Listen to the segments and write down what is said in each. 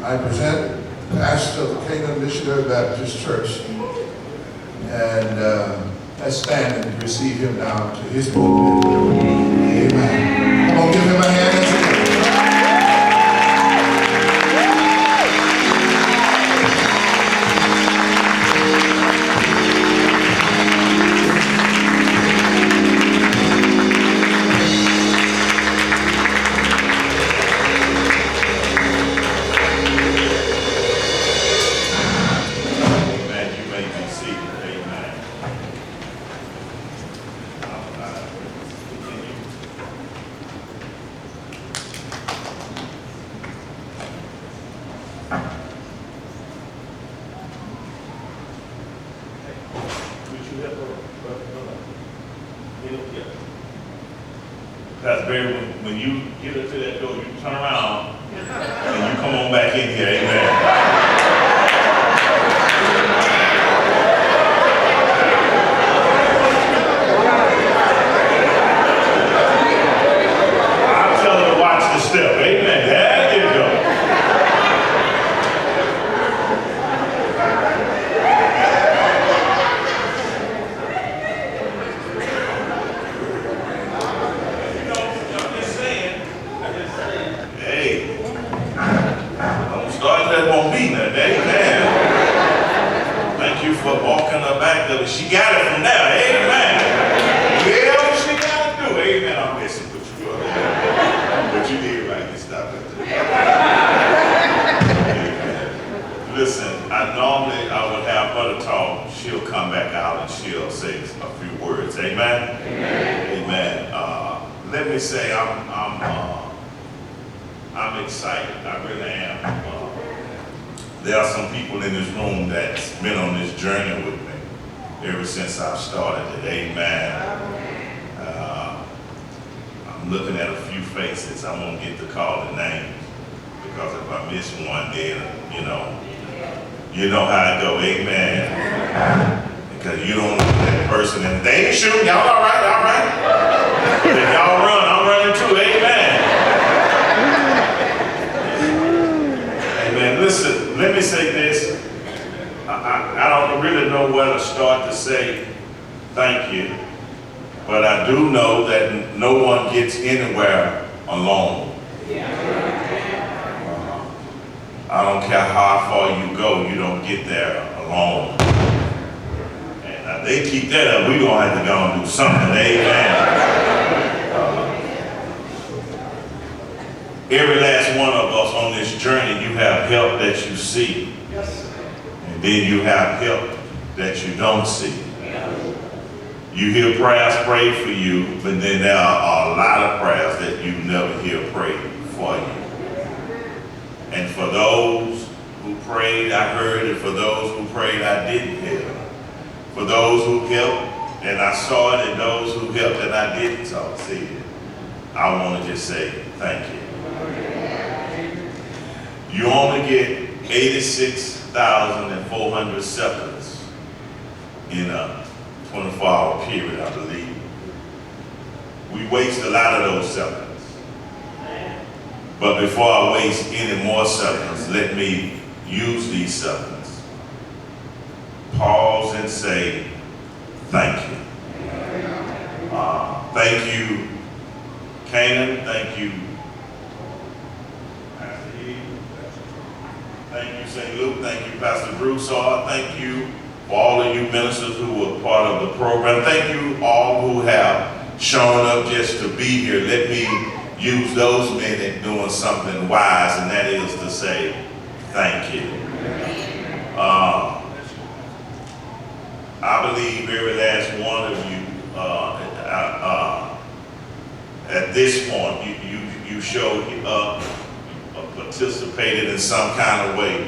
I present the pastor of the Canaan Missionary Baptist Church, and let's stand and receive him now to his pulpit. Amen. Come on, give him a hand as he Pastor Barry, when you get up to that door, you turn around and you come on back in here, amen. I'm telling you to watch the step, amen. There you go. For walking her back there, she got it from there, amen. Yeah, she got to do, amen. I'm messing with you, but you did right to stop it. Amen. Listen, I would have her to talk. She'll come back out and she'll say a few words, amen. Amen. Let me say I'm excited. I really am. There are some people in this room that's been on this journey with me ever since I started it. Amen. I'm looking at a few faces. I won't get to call the names because if I miss one, then you know how it go. Amen. Because you don't know that person and they ain't shooting. Y'all all right? All right. But if y'all run, I'm running too. Amen. Amen. Listen. Let me say this. I don't really know where to start to say thank you, but I do know that no one gets anywhere alone. I don't care how far you go, you don't get there alone. And if they keep that up, we're going to have to go and do something. Amen. Every last one of us on this journey, you have help that you see. Yes. And then you have help that you don't see. Yes. You hear prayers prayed for you, but then there are a lot of prayers that you never hear prayed for you. And for those who prayed, I heard, and for those who prayed, I didn't hear. For those who helped, and I saw it, and those who helped, and I didn't see it, I want to just say thank you. You only get 86,400 seconds in a 24-hour period, I believe. We waste a lot of those seconds. But before I waste any more seconds, let me use these seconds. Pause and say, thank you. Thank you, Canaan. Thank you, thank you, St. Luke. Thank you, Pastor Broussard. Thank you for all of you ministers who were part of the program. Thank you all who have shown up just to be here. Let me use those minutes doing something wise, and that is to say thank you. I believe every last one of you, at this point, you showed up, participated in some kind of way,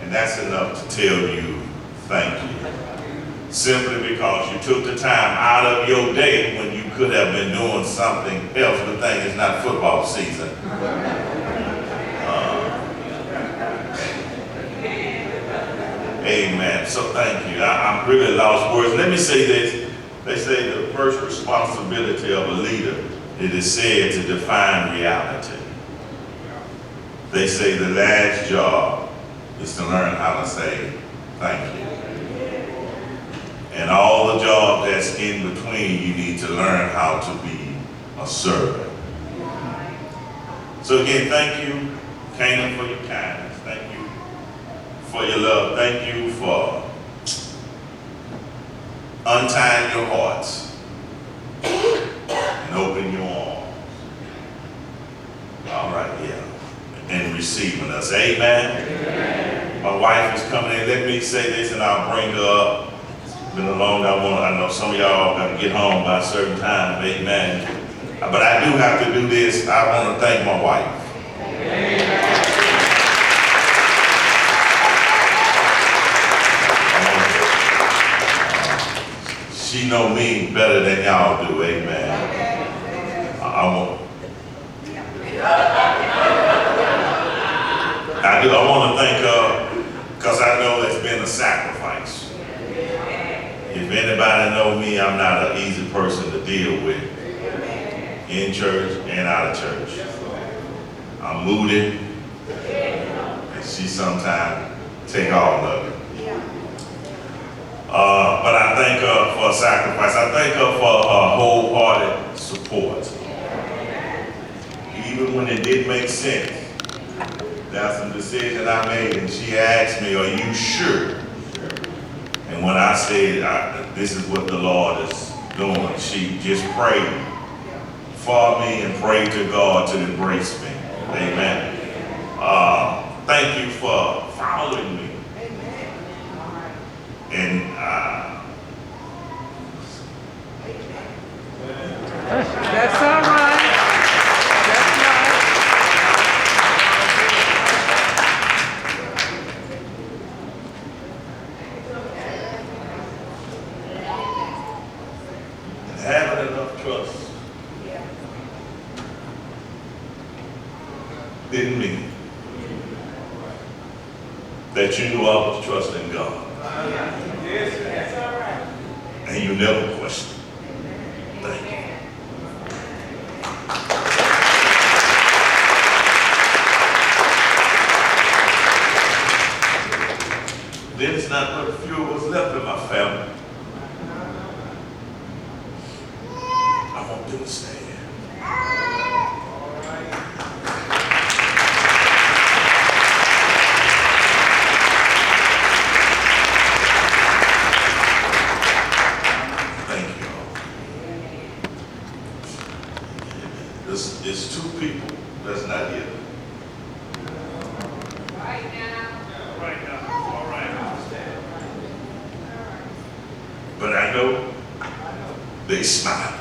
and that's enough to tell you thank you. Simply because you took the time out of your day when you could have been doing something else. The thing is not football season. Amen. So thank you. I'm really lost words. Let me say this. They say the first responsibility of a leader, it is said, to define reality. They say the last job is to learn how to say thank you. And all the jobs that's in between, you need to learn how to be a servant. So again, thank you, Canaan, for your kindness. Thank you for your love. Thank you for untying your hearts and opening your arms. All right, yeah. And receiving us. Amen. Amen. My wife is coming in. Let me say this and I'll bring her up. It's been a long time. I know some of y'all got to get home by a certain time. Amen. But I do have to do this. I want to thank my wife. She know me better than y'all do. Amen. I want to thank her because I know it's been a sacrifice. If anybody know me, I'm not an easy person to deal with in church and out of church. I'm moody, and she sometimes take all of it. But I thank her for a sacrifice. I thank her for her wholehearted support. Even when it didn't make sense, there's some decisions I made, and she asked me, "Are you sure?" And when I said, "This is what the Lord is doing," she just prayed for me and prayed to God to embrace me. Amen. Thank you for following me. And that's all right. That's right. having enough trust in me that you knew I was trusting God. And you never question. Thank you. Then it's not but a few of us left in my family. I want them to stand. Thank you all. There's two people that's not here. Right now. Right now. All right. But I know they smile.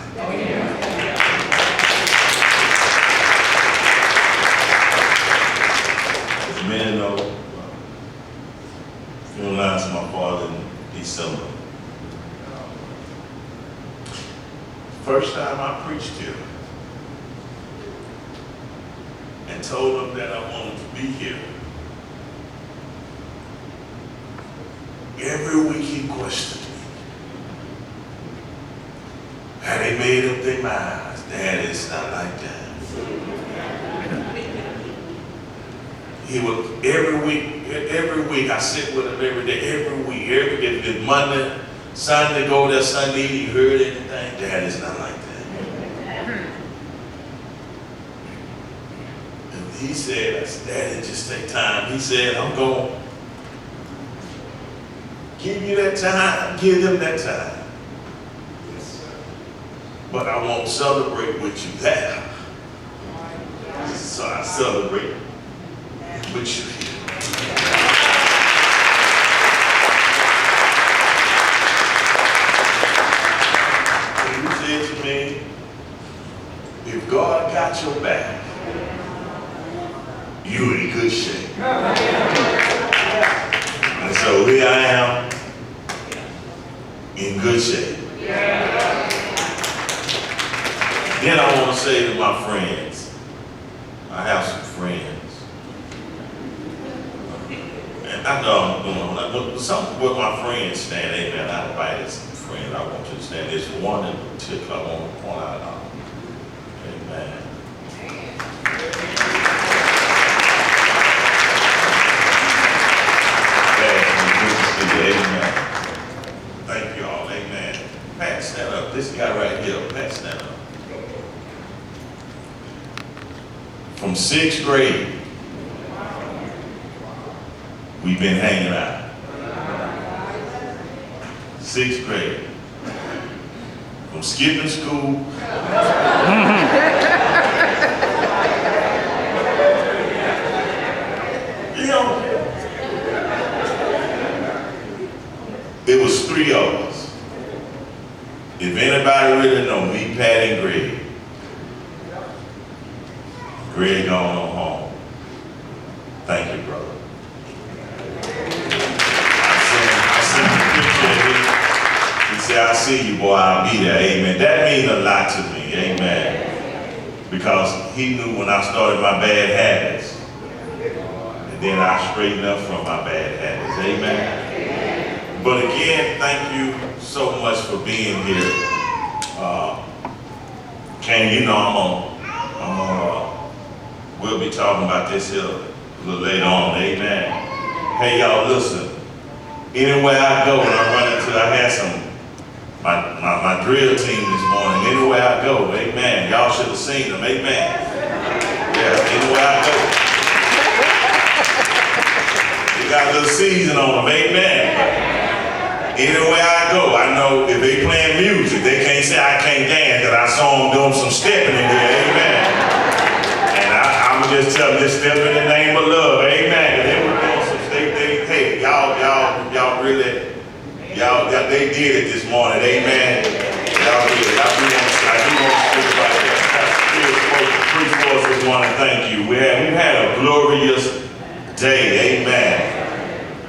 As many know, funeralized my father in December. First time I preached here and told them that I wanted to be here. Every week he questioned me. Had they made up their minds, Dad, it's not like that. He would, every week, I sit with him every day, if it's Monday, Sunday, go there Sunday, you heard anything? Dad, it's not like that. And he said, I said, Daddy, just take time. He said, I'm going to give you that time, give them that time. But I won't celebrate with you there. So I celebrate with you here. And you said to me, if God got your back, you're in good shape. And so here I am, in good shape. Then I want to say to my friends, I have some friends. And I know I'm doing, with my friends stand, amen, I invited some friends, I want you to stand. There's one in particular I want to point out. Amen. from 6th grade, we've been hanging out. 6th grade. From skipping school. You know, it was 3 of us. If anybody really know me, Pat and Greg. Greg gone on home. Thank you, brother. I sent a picture of him. He said, "I see you, boy, I'll be there." Amen. That means a lot to me. Amen. Because he knew when I started my bad habits. And then I straightened up from my bad habits. Amen. But again, thank you so much for being here. Ken, you know we'll be talking about this here a little later on. Amen. Hey, y'all, listen. Anywhere I go, when I run into, I had my drill team this morning. Anywhere I go, amen. Y'all should have seen them, amen. Yeah, anywhere I go. They got a little season on them, amen. Anywhere I go, I know if they playing music, they can't say I can't dance, because I saw them doing some stepping in there, amen. And I'm just telling them, step in the name of love, amen. They were doing some, hey, y'all really, they did it this morning, amen. Y'all did it. I do want to speak about that. Pastor Forces want to thank you. We've had a glorious day, amen.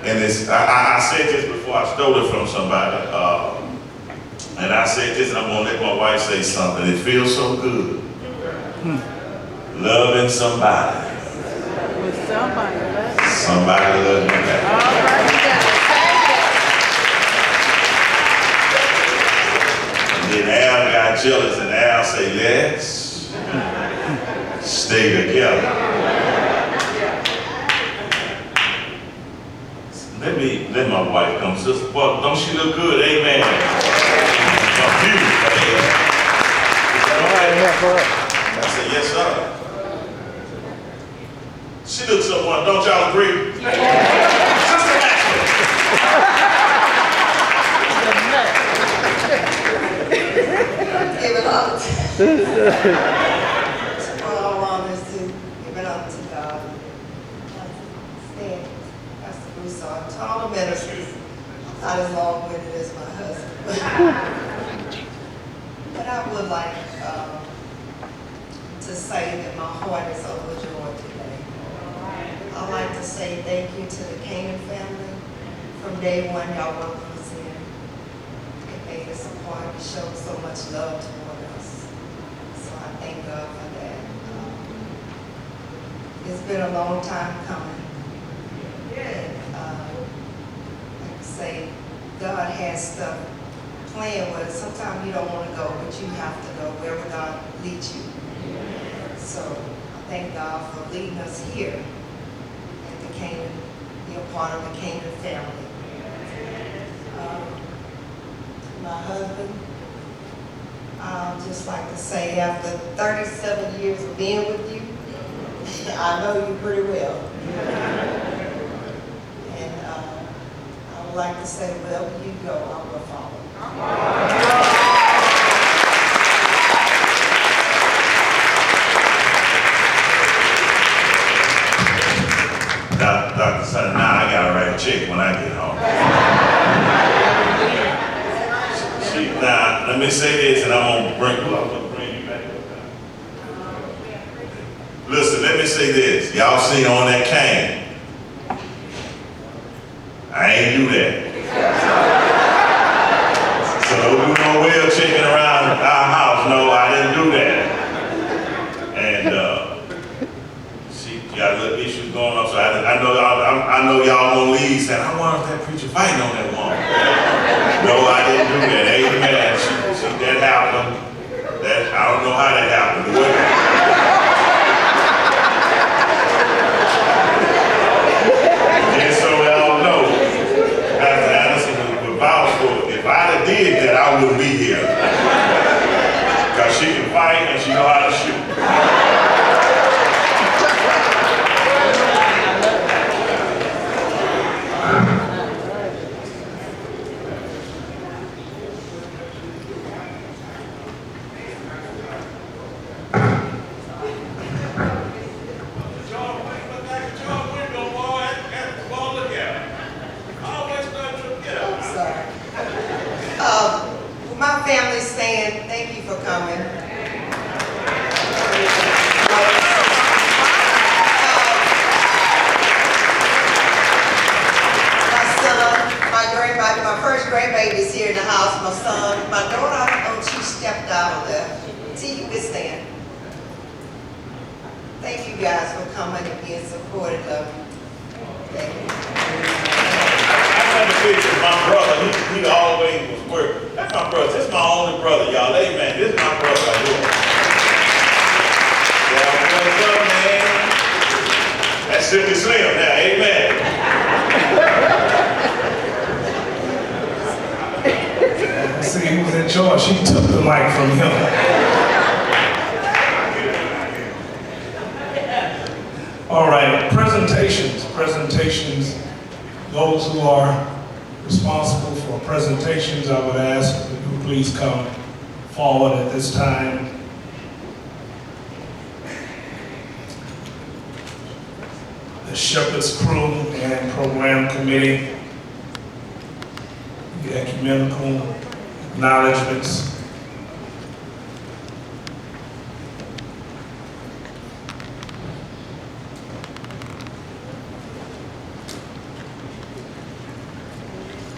And I said this before, I stole it from somebody. And I said this, and I'm going to let my wife say something. It feels so good. Loving somebody. With somebody. Somebody loving you back. All right, you got And then Al got jealous, and Al said, let's stay together. Let my wife come. Sister, well, don't she look good? Amen. Beautiful. I said, yes, sir. She looks so one. Don't y'all agree? Sister Maxwell. Give it up. Well, all I want is to give it up to God. Stand. Pastor Broussard, taller ministers. Not as long-winded as my husband. But I would like to say that my heart is overjoyed today. I'd like to say thank you to the Canaan family. From day one, y'all welcomed us in. It made us a part. It showed so much love toward us. So I thank God for that. It's been a long time coming. And, like I say, God has stuff playing with us. Sometimes you don't want to go, but you have to go wherever God leads you. So I thank God for leading us here at the Canaan, be a part of the Canaan family. My husband, I'd just like to say, after 37 years of being with you, I know you pretty well. And I would like to say, wherever you go, I will follow. Dr. Sonny, now I gotta write a check when I get home. Now, let me say this, and I'm gonna bring you back up. Listen, let me say this. Y'all see on that cane. I ain't do that. So don't do no well checking around our house. No, I didn't do that. And she got a little issues going on, so I know y'all gonna leave saying, I wonder if that preacher fighting on that woman. No, I didn't do that. Amen. She that happened. I don't know how that happened. And so y'all know, Pastor Anderson would vouch for it. If I'd have did that, I wouldn't be here. Because she can fight and she know how to shoot. right. My first grandbaby is here in the house. My son, my daughter, oh, she stepped out of there. See, you can stand. Thank you guys for coming and being supportive of me. Thank you. I got to picture my brother. He always was working. That's my brother. This is my only brother, y'all. Amen. This is my brother right here. Yeah, what's up, man? That's Simply Slim now. Amen. See, he was in charge. She took the mic from him. All right, presentations. Those who are responsible for presentations, I would ask that you please come forward at this time. The Shepherd's Crew and Program Committee, the ecumenical acknowledgements,